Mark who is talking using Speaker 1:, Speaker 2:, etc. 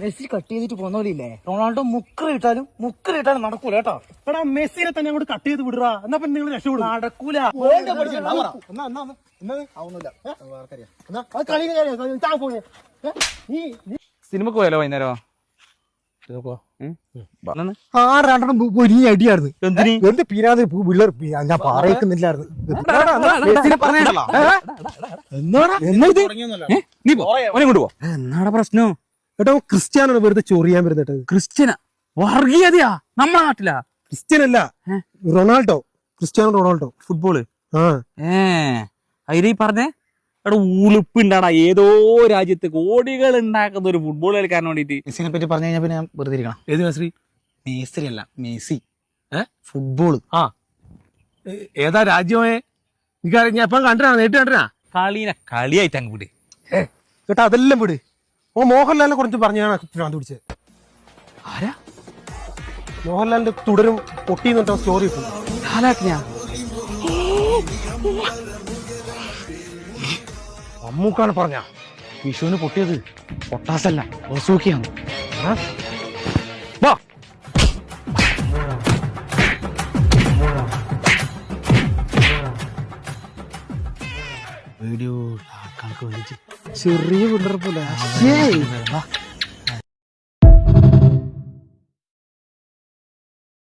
Speaker 1: Messi cut ചെയ്തിട്ട് പോന്നോലില്ലേ, Ronaldo മുക്കറിട്ടാലും നടക്കൂല കേട്ടോ.
Speaker 2: എടാ മെസ്സിനെ തന്നെ അങ്ങോട്ട് കട്ട് ചെയ്ത് വിടുക, എന്നാ പിന്നെ നിങ്ങൾ രക്ഷപ്പെടും.
Speaker 1: നടക്കൂല.
Speaker 3: സിനിമക്ക് പോയാലോ വൈകുന്നേരം?
Speaker 2: അടിയായിരുന്നു. എന്ത് പീരാതെ പിള്ളേർ ഞാൻ പറയുന്നില്ലായിരുന്നു.
Speaker 3: എന്നാടാ പ്രശ്നം?
Speaker 2: കേട്ടോ ക്രിസ്ത്യാനാണ് വെറുതെ ചൊറിയാൻ വരുന്നത്.
Speaker 3: ക്രിസ്ത്യന വർഗീയതയാ നമ്മുടെ നാട്ടിലാ?
Speaker 2: ക്രിസ്ത്യൻ അല്ല, റൊണാൾഡോ, ക്രിസ്ത്യാനോ റൊണാൾഡോ
Speaker 3: ഫുട്ബോള്.
Speaker 2: ആ
Speaker 3: അതിൽ പറഞ്ഞേ എടാ ഉളുപ്പുണ്ടാടാ, ഏതോ രാജ്യത്ത് കോടികൾ ഉണ്ടാക്കുന്ന ഒരു ഫുട്ബോൾ കളിക്കാൻ വേണ്ടിട്ട്.
Speaker 1: മെസ്സിനെ പറ്റി പറഞ്ഞു കഴിഞ്ഞാൽ പിന്നെ ഞാൻ വെറുതെ ഇരിക്കണം.
Speaker 2: ഏത് മെസ്സി?
Speaker 1: മേസി അല്ല, മെസ്സി. ഫുട്ബോള്.
Speaker 2: ആ ഏതാ രാജ്യമേ? ഞാൻ എപ്പം കണ്ടിനാ, നേരിട്ട് കണ്ടിനാ?
Speaker 3: കളിയായിട്ട് അങ്ങ് വിട്
Speaker 2: കേട്ടോ, അതെല്ലാം വിട്. ഓ മോഹൻലാലിനെ കുറച്ച് പറഞ്ഞാണ് ഭ്രാന്ത് പിടിച്ചത്.
Speaker 3: ആരാ?
Speaker 2: മോഹൻലാലിന്റെ തുടരും പൊട്ടിന്നിട്ടോ സ്റ്റോറി ഇട്ടു.
Speaker 1: മമ്മൂക്കാണ് പറഞ്ഞ വിഷുവിന് പൊട്ടിയത് പൊട്ടാസല്ല, ഓസൂക്കിയാണ്.
Speaker 2: വീഡിയോ കണക്ക് വിളിച്ച് ചെറിയ പിള്ളേർ പോലെ